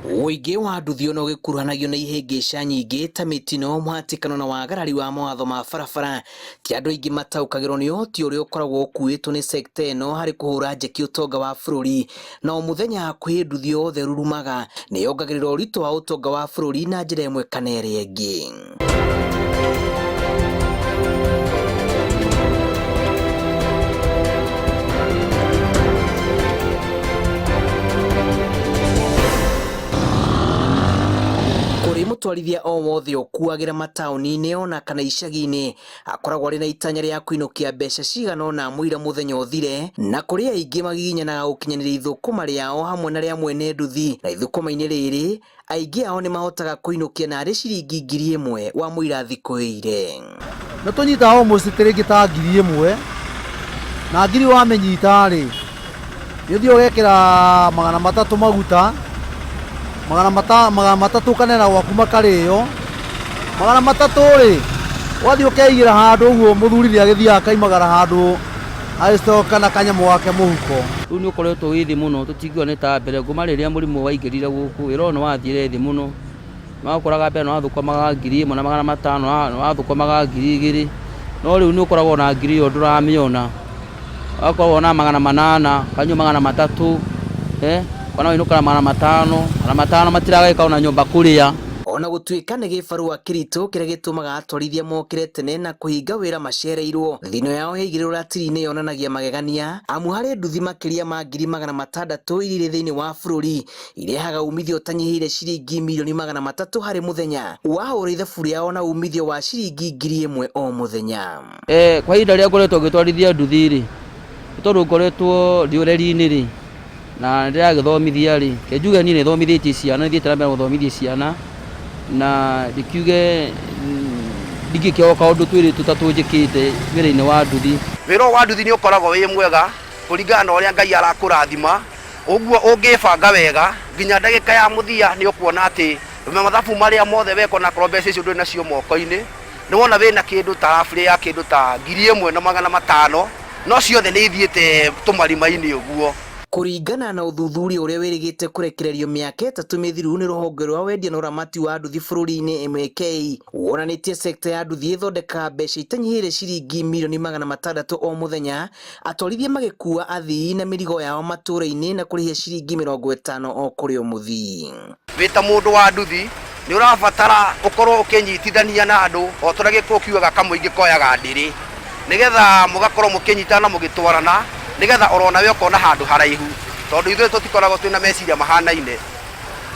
Ũingĩ wa nduthi no gĩkuruhanagio na ihĩngĩca nyingĩ ta mĩtino, mũhatĩkano na wagarari wa mawatho ma barabara. Ti andũ aingĩ mataũkagĩrwo nĩ ũhoti ũrĩa ũkoragwo ũkuĩtwo nĩ sekta ĩno harĩ kũhũra njeki ũtonga wa bũrũri. Na o mũthenya hakuhĩ nduthi yothe rurumaga nĩ yongagĩrĩra ũritũ wa ũtonga wa bũrũri na njĩra ĩmwe kana ĩrĩa ĩngĩ. Mũtwarithia o wothe ũkuagĩra mataũni-inĩ ona kana icagi-inĩ akoragwo arĩ na itanya rĩa kũinũkia mbeca cigana ũna mũira mũthenya ũthire, na kũrĩ aingĩ magiginyanaga gũkinyanĩria ithũkũma rĩao hamwe na rĩa mwene nduthi. Na ithũkũma-inĩ rĩrĩ aingĩ ao nĩ mahotaga kũinũkia narĩ ciringi 1,000 wa mũira thikũ ĩire. Nĩ tũnyitaga almost rĩngĩ ta 1,000 na 1,000 wamenyita rĩ nĩ ũthiĩ ũgekĩra 300 maguta, 300 kanena gwaku makarĩo, 300 rĩ wathiĩ ũkeigĩra handũ ũguo mũthuri nĩ agĩthiaga akaimagara handũ agĩcoka na kanyamũ wake mũhuko. Rĩu nĩ ũkoretwo wĩ thĩ mũno, tũtingiuga nĩ ta mbere ngũma rĩrĩa mũrimũ waingĩrire gũkũ wĩra ũyũ nĩ wathire thĩ mũno. Nĩwakoraga mbere nĩwathũkũmaga 1,500 nĩwathũkũmaga 2,000, no rĩu nĩ ũkoragwo na 1,000 ndũramĩona, wakoragwo na 800 kanyua 300 kana wĩnũkara 500 matiragĩka ona nyũmba kũrĩa. Ona gũtuĩka nĩ gĩbarũa kĩritũ kĩrĩa gĩtũmaga atwarithia mokĩre tene na kũhinga wĩra macereirwo, thino yao yaigĩrĩrwo ratiri-inĩ yonanagia magegania, amu harĩ nduthi makĩria ma 600,000 irĩ thĩinĩ wa bũrũri irehaga umithio ũtanyihĩire ciringi 300,000 harĩ mũthenya. Wahũra ithabu rĩao na umithio wa ciringi 1,000 o mũthenya. Kwa ihinda rĩrĩa ngoretwo ngĩtwarithia nduthi rĩ, tondũ ngoretwo rĩũreri-inĩ rĩ na ndĩragĩthomithia rĩ, kenjuge niĩ nĩ thomithĩtie ciana, thiĩte na mbere gũthomithia ciana na ndikiuge ndingĩkĩoka kaũndũ twĩrĩ tũtatũ njĩkĩte wĩra-inĩ wa nduthi. Wĩra wa nduthi nĩ ũkoragwo wĩ mwega kũringana na ũrĩa Ngai arakũrathima, ũguo ũngĩbanga wega nginya ndagĩka ya mũthia nĩ ũkuona atĩ mathabu marĩa mothe weka na mbeca icio ndũrĩ nacio moko-inĩ, nĩ wona wĩna kĩndũ ta rafurĩ ya kĩndũ ta 1,500 no ciothe nĩ ithiĩte tũmarima-inĩ ũguo. Kũringana na ũthuthuria ũrĩa wĩrĩgĩte kũrekererio mĩaka 3 mĩthiru nĩ rũhonge rwa wendia na ũramati wa nduthi bũrũri-inĩ MK, wonanĩtie sekta ya nduthi ĩthondekaga mbeca itanyihĩire ciringi 600,000 o mũthenya, atwarithia magĩkua athii na mĩrigo yao matũũra-inĩ na kũrĩhia ciringi 50 o kũrĩ o mũthii. Wĩ ta mũndũ wa nduthi nĩ ũrabatara ũkorwo ũkĩnyitithania na andũ o tũrĩa gĩkũyũ kiugaga kamũingĩ koyaga ndĩrĩ, nĩgetha mũgakorwo mũkĩnyitana na mũgĩtwarana, nĩgetha orona we ũkona handũ haraihu, tondũ ithuĩ tũtikoragwo twĩna meciria mahanaine.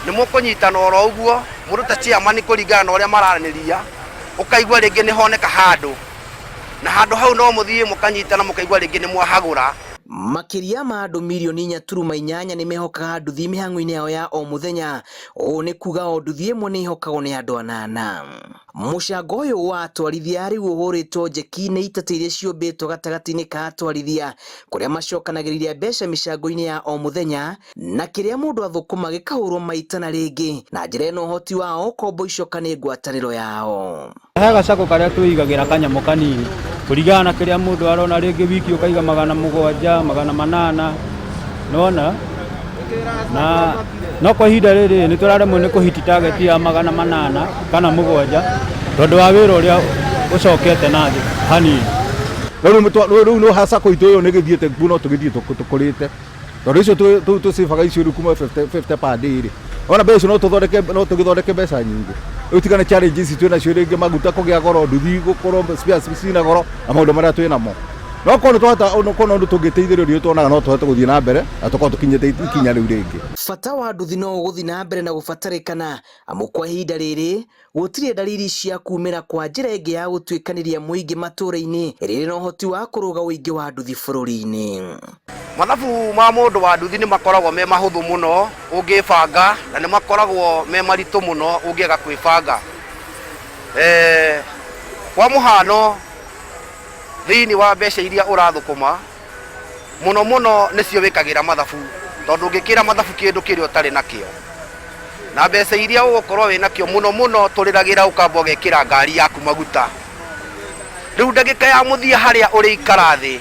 Nĩ mũkũnyitana oro ũguo mũndũ ta chairman kũringana na ũrĩa maranĩria, ũkaigua rĩngĩ nĩ honeka handũ, na handũ hau no mũthiĩ mũkanyitana mũkaigua rĩngĩ nĩ mwahagũra. Makĩria ma andũ 4.8 nĩ mehokaga nduthi mĩhang'o-inĩ yao ya o mũthenya. Ũũ nĩ kuga o nduthi ĩmwe nĩ ihokagwo nĩ andũ 8. Mũcango ũyũ wa atwarithia rĩu ũhũrĩtwo njeki nĩ itata iria ciũmbĩtwo gatagatĩ-inĩ ka atwarithia, kũrĩa macokanagĩrĩria mbeca mĩcango-inĩ ya o mũthenya, na kĩrĩa mũndũ athũkũma gĩkahũrwo maita na rĩngĩ, na njĩra ĩno ũhoti wao kombo icoka nĩ ngwatanĩro yao. He gacako karĩa twĩigagĩra kanyamũ kanini kũringana na kĩrĩa mũndũ arona, rĩngĩ wiki ũkaiga 700, 800 nona, na no kwa ihinda rĩrĩ nĩ tũraremwo nĩ kũhiti target ya 800 kana 700 tondũ wa wĩra ũrĩa ũcokete na thĩ hanini. Rĩu no hacako itũ ĩyo nĩ gĩthiĩte no tũgĩthiĩ tũkũrĩte, tondũ icio tũcibaga icio kuma 50 per day rĩ, ona mbeca no tũgĩthondeke mbeca nyingĩ. Rĩu tigana challenges twĩna cio rĩngĩ maguta kũgĩa goro, nduthi gũkorwo spares cina goro na maũndũ marĩa twĩna mo. No kono twahota ono tũngĩteithĩrĩrio tuonaga no tũhote gũthiĩ na mbere na tũkorwo tũkinyĩte ikinya rĩu rĩngĩ. Bata wa nduthi no gũthiĩ na mbere na gũbatarĩkana, amu kwa ihinda rĩrĩ gũtirĩ dalili cia kumĩra kwa njĩra ĩngĩ ya gũtuĩkanĩria mũingĩ matũũra-inĩ rĩrĩ na ũhoti wa kũrũga ũingĩ wa nduthi bũrũri-inĩ. Mathabu ma mũndũ wa nduthi nĩ makoragwo me mahũthũ mũno ũngĩbanga, na nĩ makoragwo me maritũ mũno ũngĩaga kwĩbanga. Kwa mũhano thĩinĩ wa mbeca iria ũrathũkũma mũno mũno nĩcio wĩkagĩra mathabu, tondũ ũngĩkĩra mathabu kĩndũ kĩrĩa ũtarĩ nakĩo, na mbeca iria ũgũkorwo wĩ nakĩo mũno mũno tũrĩragĩra ũkamba ũgekĩra ngari yaku maguta. Rĩu ndagĩka ya mũthia harĩa ũrĩikara thĩ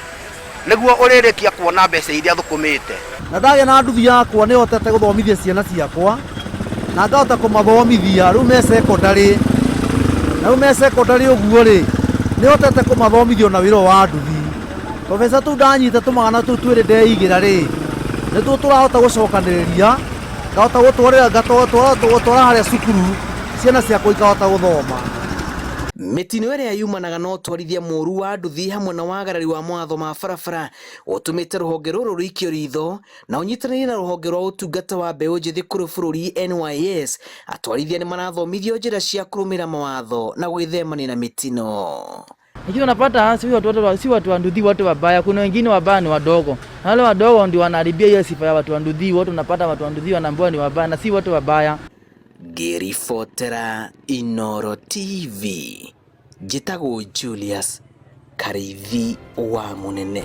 nĩguo ũrĩrĩkia kuona mbeca iria thũkũmĩte. Na ndagĩa na nduthi yakwa nĩ hotete gũthomithia ciana ciakwa na ngahota kũmathomithia rĩu me secondary na rĩu me secondary ũguo rĩ nĩ hotete kũmathomithia na wĩra wa nduthi profesa tũu ndanyita tũmagana tũu twĩrĩ ndeigĩra rĩ nĩtuo tũrahota gũcokanĩrĩria ngahota gũtwara harĩa cukuru ciana ciakwa ikahota gũthoma. Mitino ĩrĩa yumanaga na ũtwarithia mũru wa nduthi hamwe na wagarari wa mawatho ma barabara ũtũmĩte rũhonge rũrũ rũikio ritho na ũnyitanĩire na rũhonge rwa ũtungata wa mbeũ njĩthĩ kũrĩ bũrũri NYS atwarithia nĩ marathomithio njĩra cia kũrũmĩrĩra mawatho na gwĩthemania na mitino. Lakini unapata si watu wa nduthi wote wabaya, kuna wengine wabaya ni wadogo. Na wale wadogo ndio wanaharibia hiyo sifa ya watu wa nduthi wote, unapata watu wa nduthi wanaambiwa ni wabaya na si wote wabaya. Ngĩribotera Inooro TV, njĩtagwo Julius Karithi wa Munene.